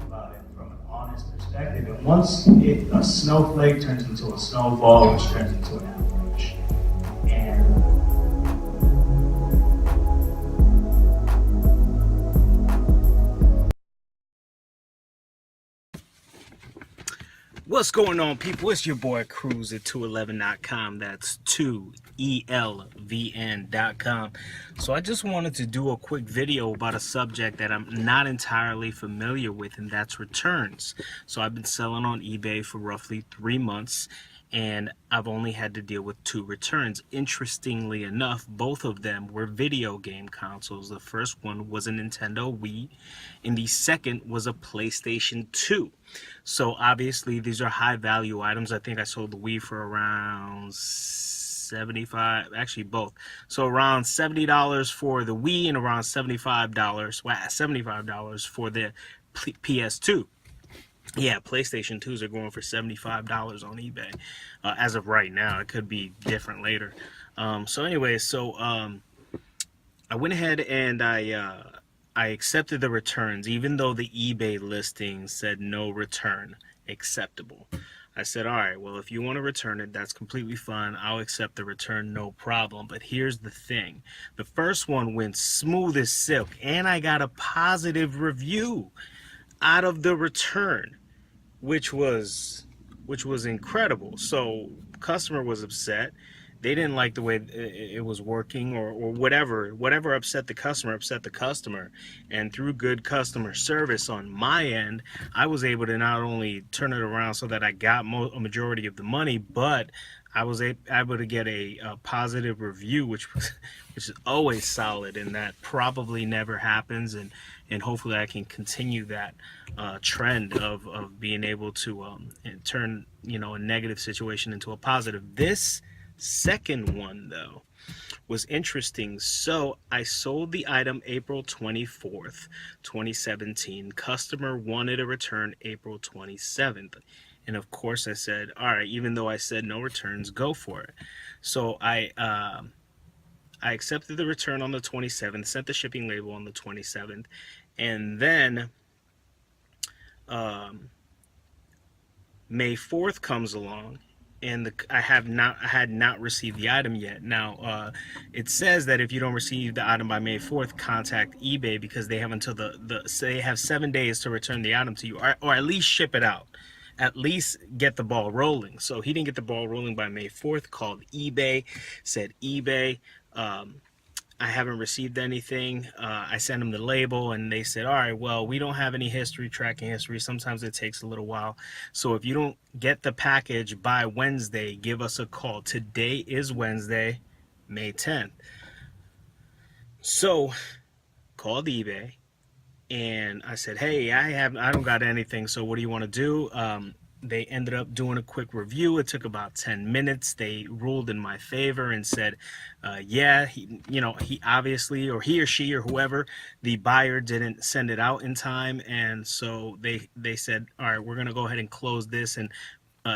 about it from an honest perspective. And once a snowflake turns into a snowball, which turns into an avalanche. And what's going on, people? It's your boy Cruz at 211.com. That's 2ELVN.com. So I just wanted to do a quick video about a subject that I'm not entirely familiar with, and that's returns. So I've been selling on eBay for roughly 3 months, and I've only had to deal with 2 returns. Interestingly enough, both of them were video game consoles. The first one was a Nintendo Wii, and the second was a PlayStation 2. So obviously these are high value items. I think I sold the Wii for around 75, actually both. So around $70 for the Wii and around $75 for the PS2. Yeah, PlayStation 2s are going for $75 on eBay as of right now. It could be different later. So anyway, I went ahead and I accepted the returns, even though the eBay listing said no return acceptable. I said, all right, well, if you want to return it, that's completely fine. I'll accept the return, no problem. But here's the thing. The first one went smooth as silk, and I got a positive review out of the return, which was incredible. So customer was upset. They didn't like the way it was working, or whatever upset the customer. And through good customer service on my end, I was able to not only turn it around so that I got a majority of the money, but I was able to get a positive review, which is always solid, and that probably never happens. And hopefully I can continue that trend of being able to turn a negative situation into a positive. This second one, though, was interesting. So I sold the item April 24th, 2017. Customer wanted a return April 27th. And of course I said, all right, even though I said no returns, go for it. So I accepted the return on the 27th, sent the shipping label on the 27th, and then May 4th comes along, and I had not received the item yet. Now it says that if you don't receive the item by May 4th, contact eBay, because they have until they have 7 days to return the item to you, or at least ship it out, at least get the ball rolling. So he didn't get the ball rolling by May 4th, called eBay, said, eBay, I haven't received anything. I sent them the label, and they said, all right, well, we don't have any tracking history. Sometimes it takes a little while. So if you don't get the package by Wednesday, give us a call. Today is Wednesday, May 10th. So called eBay, and I said, hey, I don't got anything. So what do you want to do? They ended up doing a quick review. It took about 10 minutes. They ruled in my favor and said, yeah, he obviously, or he or she or whoever, the buyer didn't send it out in time. And so they said, all right, we're going to go ahead and close this and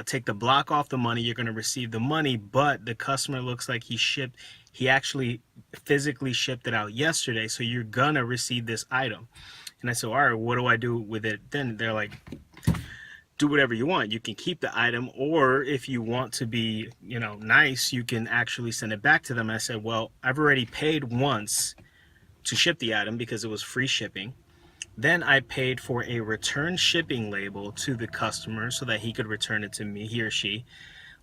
take the block off the money. You're going to receive the money, but the customer looks like he actually physically shipped it out yesterday. So you're going to receive this item. And I said, all right, what do I do with it? Then they're like, do whatever you want. You can keep the item, or if you want to be, nice, you can actually send it back to them. I said, well, I've already paid once to ship the item because it was free shipping. Then I paid for a return shipping label to the customer so that he could return it to me, he or she.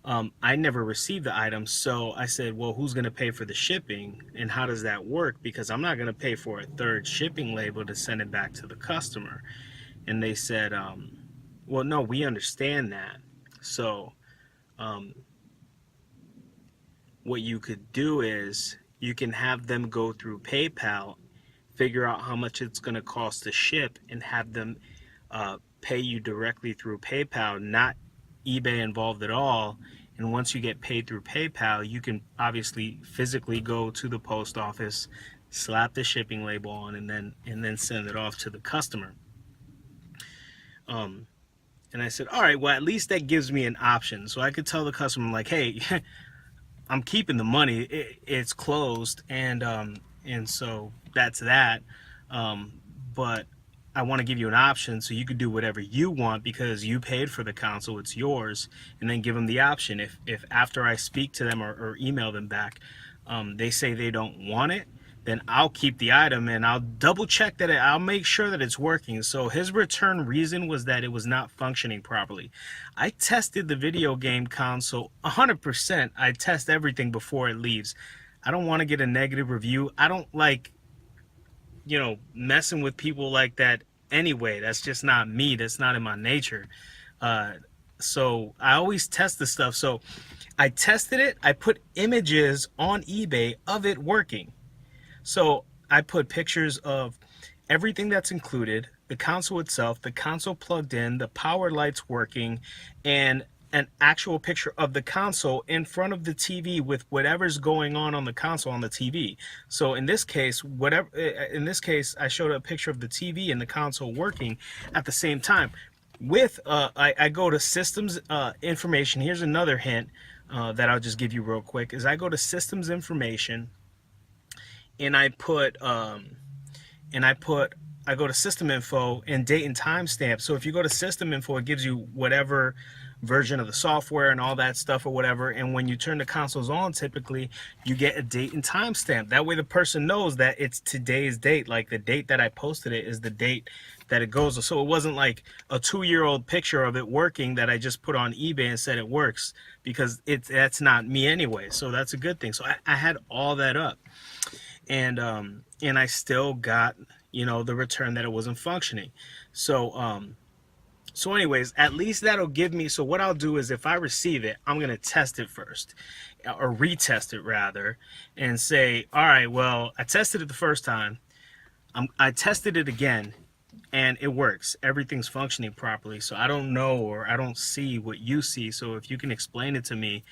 I never received the item, so I said, well, who's going to pay for the shipping, and how does that work? Because I'm not going to pay for a third shipping label to send it back to the customer. And they said, well, no, we understand that. So what you could do is you can have them go through PayPal, figure out how much it's going to cost to ship, and have them pay you directly through PayPal, not eBay involved at all. And once you get paid through PayPal, you can obviously physically go to the post office, slap the shipping label on, and then send it off to the customer. And I said, all right, well, at least that gives me an option. So I could tell the customer, like, hey, I'm keeping the money. It's closed. And so that's that. But I want to give you an option so you could do whatever you want because you paid for the console, it's yours, and then give them the option. If after I speak to them or email them back, they say they don't want it, then I'll keep the item and I'll double check that I'll make sure that it's working. So his return reason was that it was not functioning properly. I tested the video game console 100%. I test everything before it leaves. I don't want to get a negative review. I don't like, messing with people like that anyway. That's just not me. That's not in my nature. So I always test the stuff. So I tested it. I put images on eBay of it working. So I put pictures of everything that's included, the console itself, the console plugged in, the power lights working, and an actual picture of the console in front of the TV with whatever's going on the console on the TV. So in this case, I showed a picture of the TV and the console working at the same time. I go to systems information. Here's another hint that I'll just give you real quick. Is I go to systems information. And I go to system info and date and timestamp. So if you go to system info, it gives you whatever version of the software and all that stuff or whatever. And when you turn the consoles on, typically you get a date and timestamp. That way the person knows that it's today's date. Like the date that I posted it is the date that it goes. So it wasn't like a 2-year-old picture of it working that I just put on eBay and said it works, because that's not me anyway. So that's a good thing. So I had all that up. And I still got, the return that it wasn't functioning. So anyways, at least that'll give me, so what I'll do is if I receive it, I'm going to test it first, or retest it rather, and say, all right, well, I tested it the first time. I tested it again and it works. Everything's functioning properly. So I don't know, or I don't see what you see. So if you can explain it to me,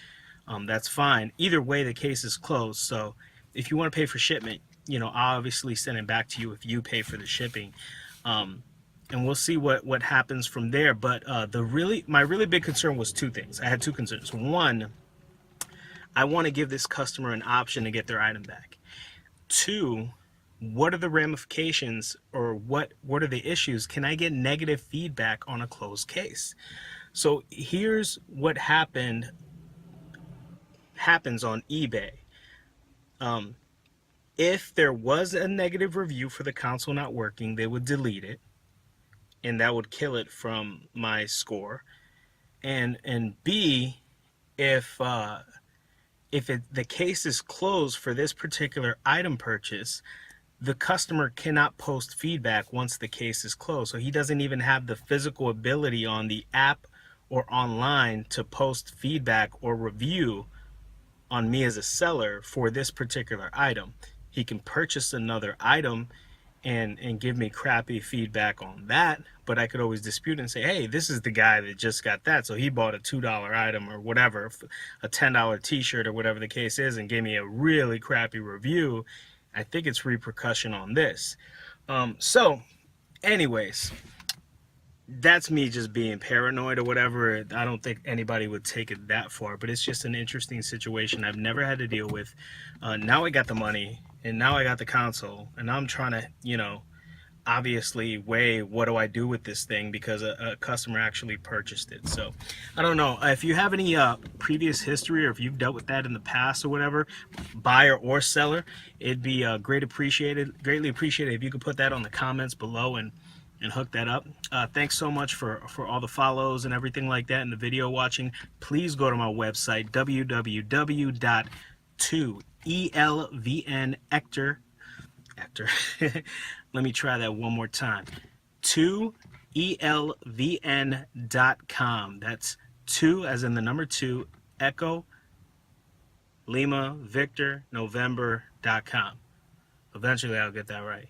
that's fine. Either way, the case is closed. So if you want to pay for shipment, I'll obviously send it back to you if you pay for the shipping. And we'll see what happens from there. But my really big concern was two things. I had two concerns. One, I want to give this customer an option to get their item back. Two, what are the ramifications, or what are the issues? Can I get negative feedback on a closed case? So here's what happens on eBay. If there was a negative review for the console not working, they would delete it, and that would kill it from my score. And B, if the case is closed for this particular item purchase, the customer cannot post feedback once the case is closed. So he doesn't even have the physical ability on the app or online to post feedback or review on me as a seller for this particular item. He can purchase another item and give me crappy feedback on that, but I could always dispute and say, hey, this is the guy that just got that, so he bought a $2 item or whatever, a $10 t-shirt or whatever the case is, and gave me a really crappy review. I think it's repercussion on this. So anyways, that's me just being paranoid or whatever. I don't think anybody would take it that far, but it's just an interesting situation I've never had to deal with. Now I got the money, and now I got the console, and I'm trying to, obviously weigh what do I do with this thing, because a customer actually purchased it. So I don't know if you have any previous history, or if you've dealt with that in the past or whatever, buyer or seller, it'd be greatly appreciated if you could put that on the comments below and hook that up. Thanks so much for all the follows and everything like that, and the video watching. Please go to my website, www.2elvnector. Let me try that one more time. 2elvn.com. That's 2 as in the number 2, Echo, Lima, Victor, November.com. Eventually I'll get that right.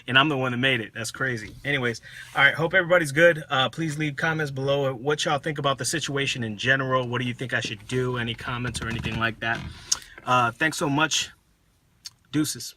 And I'm the one that made it. That's crazy. Anyways, all right, hope everybody's good. Please leave comments below what y'all think about the situation in general. What do you think I should do? Any comments or anything like that? Thanks so much. Deuces.